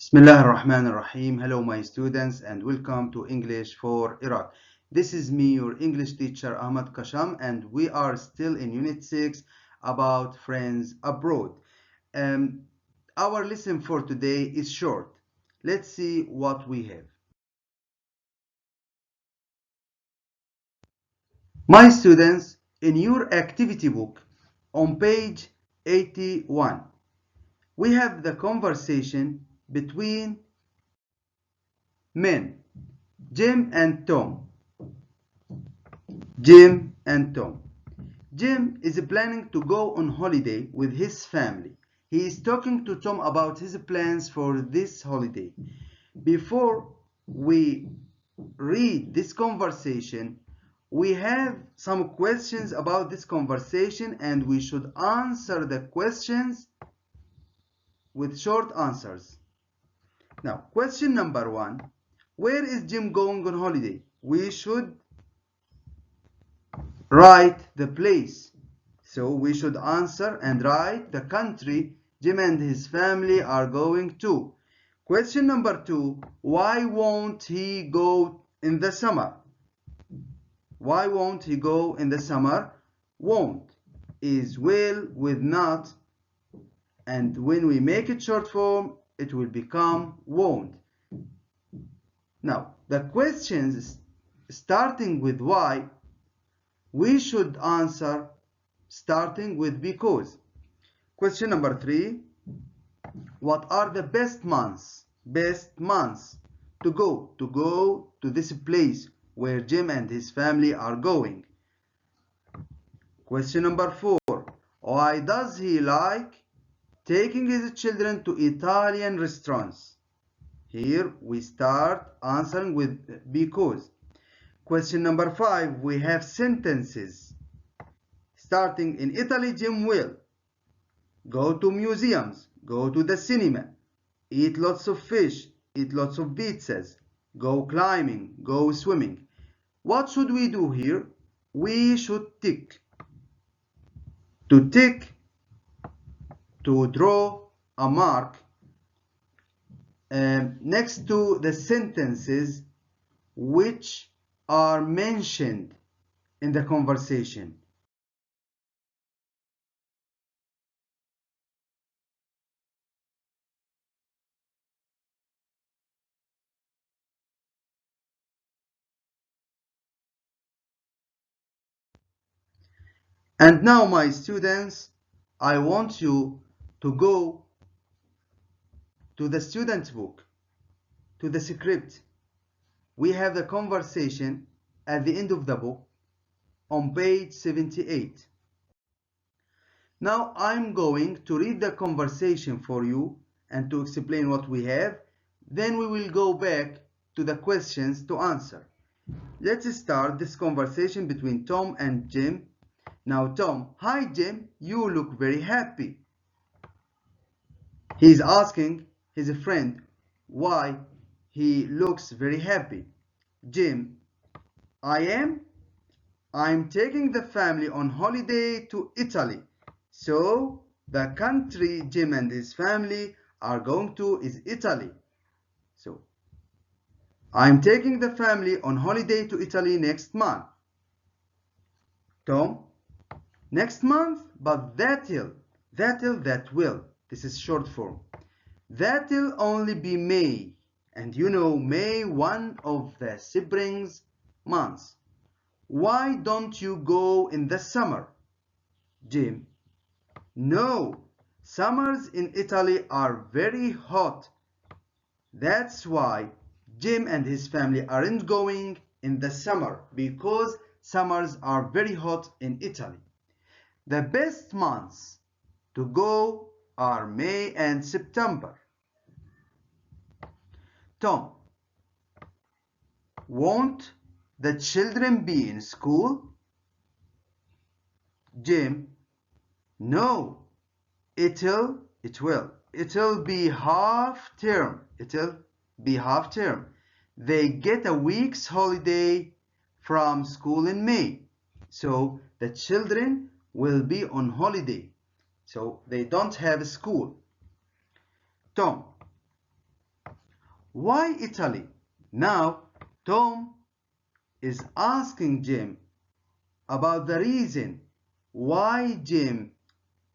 Bismillah ar-Rahman ar-Rahim. Hello my students and welcome to English for Iraq. This is me, your English teacher Ahmad Qasham, and we are still in Unit 6 about friends abroad. Our lesson for today is short. Let's see what we have. My students, in your activity book on page 81, we have the conversation between men, Jim and Tom. Jim and Tom. Jim is planning to go on holiday with his family. He is talking to Tom about his plans for this holiday. Before we read this conversation, we have some questions about this conversation and we should answer the questions with short answers. Now, question number 1. Where is Jim going on holiday? We should write the place. So we should answer and write the country Jim and his family are going to. Question number 2. Why won't he go in the summer? Why won't he go in the summer? Won't is will with not, and when we make it short form it will become won't. Now the questions starting with why, we should answer starting with because. Question number 3. What are the best months to go to this place where Jim and his family are going? Question number 4. Why does he like taking his children to Italian restaurants? Here we start answering with because. Question number 5. We have sentences starting in Italy. Jim will go to museums, go to the cinema, eat lots of fish, eat lots of pizzas, go climbing, go swimming. What should we do here? We should tick. To tick, to draw a mark next to the sentences which are mentioned in the conversation. And now my students, I want you to go to the student book, to the script. We have the conversation at the end of the book on page 78. Now I'm going to read the conversation for you and to explain what we have. Then we will go back to the questions to answer. Let's start this conversation between Tom and Jim. Now Tom, hi Jim, you look very happy. He's asking his friend why he looks very happy. Jim, I'm taking the family on holiday to Italy. So the country Jim and his family are going to is Italy. So I'm taking the family on holiday to Italy next month. Tom, next month? But that will. This is short form. That'll only be May. And you know May, one of the spring's months. Why don't you go in the summer? Jim, no, summers in Italy are very hot. That's why Jim and his family aren't going in the summer, because summers are very hot in Italy. The best months to go are May and September. Tom, won't the children be in school? Jim, no, it'll be half term. They get a week's holiday from school in May. So the children will be on holiday. So they don't have school. Tom, Why Italy? Now, Tom is asking Jim about the reason why Jim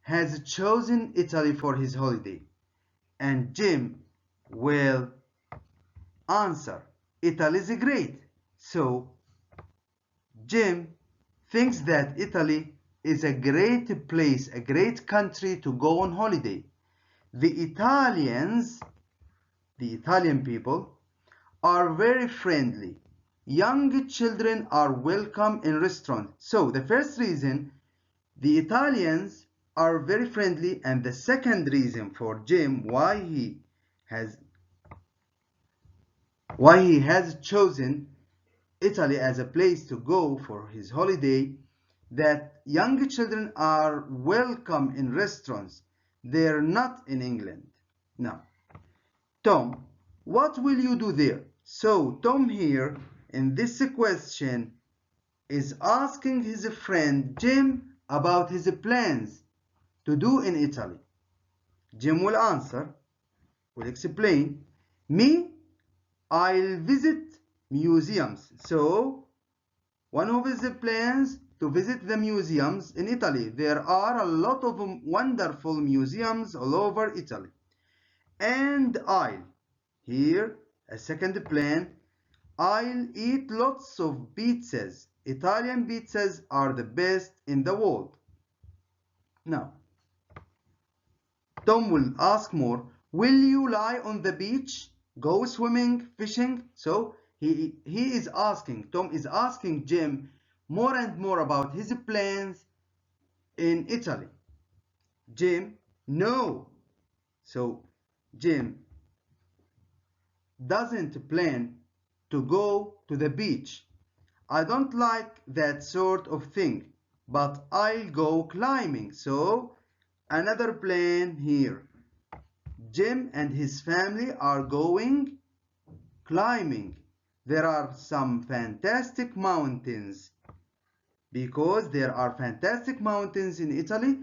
has chosen Italy for his holiday. And Jim will answer, Italy is great. So, Jim thinks that Italy is a great place, a great country to go on holiday. The Italian people are very friendly. Young children are welcome in restaurants. So the first reason, the Italians are very friendly, and the second reason for Jim why he has chosen Italy as a place to go for his holiday, that young children are welcome in restaurants. They're not in England. Now, Tom, what will you do there? So Tom here in this question is asking his friend Jim about his plans to do in Italy. Jim will answer, will explain, me, I'll visit museums. So one of his plans to visit the museums in Italy. There are a lot of wonderful museums all over Italy. And here a second plan, I'll eat lots of pizzas. Italian pizzas are the best in the world. Now, Tom will ask more, will you lie on the beach, go swimming, fishing? So Tom is asking Jim more and more about his plans in Italy. Jim, no. So Jim doesn't plan to go to the beach. I don't like that sort of thing, but I'll go climbing. So another plan here. Jim and his family are going climbing. There are some fantastic mountains. Because there are fantastic mountains in Italy,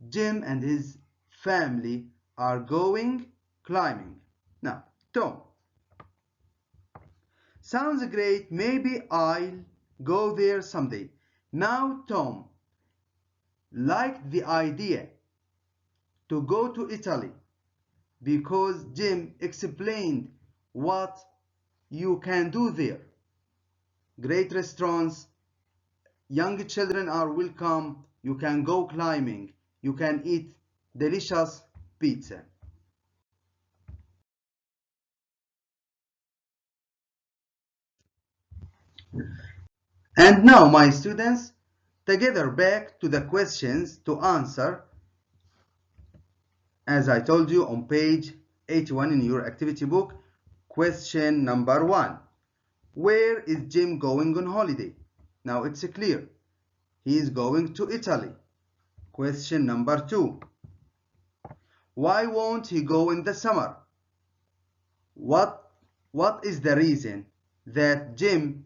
Jim and his family are going climbing. Now, Tom. Sounds great. Maybe I'll go there someday. Now, Tom liked the idea to go to Italy because Jim explained what you can do there. Great restaurants, young children are welcome, you can go climbing, you can eat delicious pizza. And now, my students, together back to the questions to answer, as I told you on page 81 in your activity book. Question number 1. Where is Jim going on holiday? Now it's clear. He is going to Italy. Question number 2. Why won't he go in the summer? What is the reason that Jim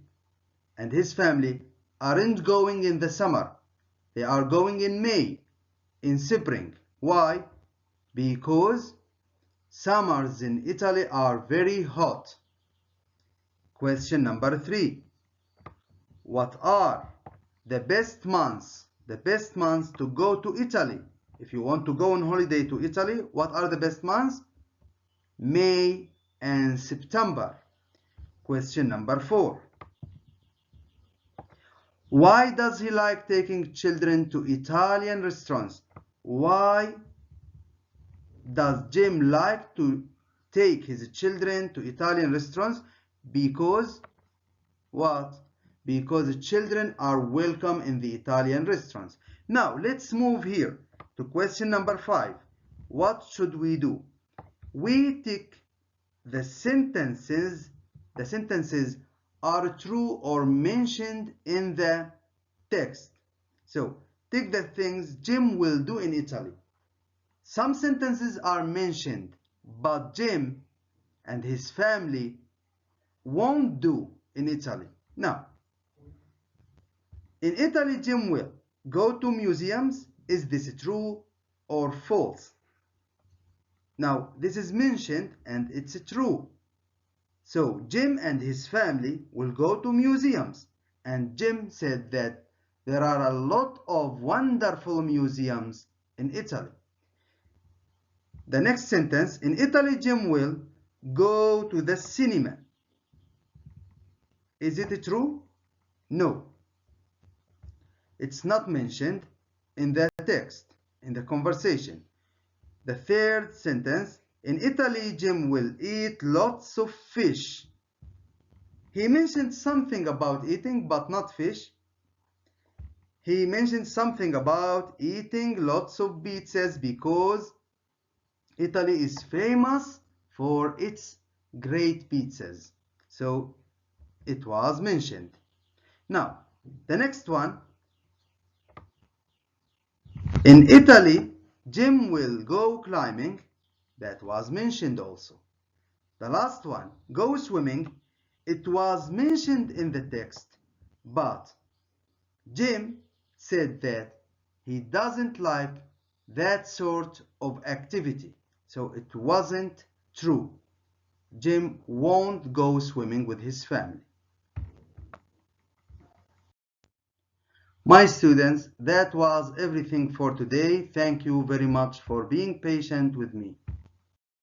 and his family aren't going in the summer? They are going in May, in spring. Why? Because summers in Italy are very hot. Question number 3. What are the best months to go to Italy? If you want to go on holiday to Italy, what are the best months? May and September. Question number 4. Why does he like taking children to Italian restaurants? Why does Jim like to take his children to Italian restaurants? Because what? Because children are welcome in the Italian restaurants. Now let's move here to question number 5. What should we do? We tick the sentences are true or mentioned in the text. So tick the things Jim will do in Italy. Some sentences are mentioned, but Jim and his family won't do in Italy. Now, in Italy, Jim will go to museums. Is this true or false? Now, this is mentioned and it's true. So Jim and his family will go to museums. And Jim said that there are a lot of wonderful museums in Italy. The next sentence, in Italy, Jim will go to the cinema. Is it true? No. It's not mentioned in the text, in the conversation. The third sentence, in Italy, Jim will eat lots of fish. He mentioned something about eating, but not fish. He mentioned something about eating lots of pizzas because Italy is famous for its great pizzas. So it was mentioned. Now, the next one. In Italy, Jim will go climbing. That was mentioned also. The last one, go swimming. It was mentioned in the text, but Jim said that he doesn't like that sort of activity. So it wasn't true. Jim won't go swimming with his family. My students, that was everything for today. Thank you very much for being patient with me.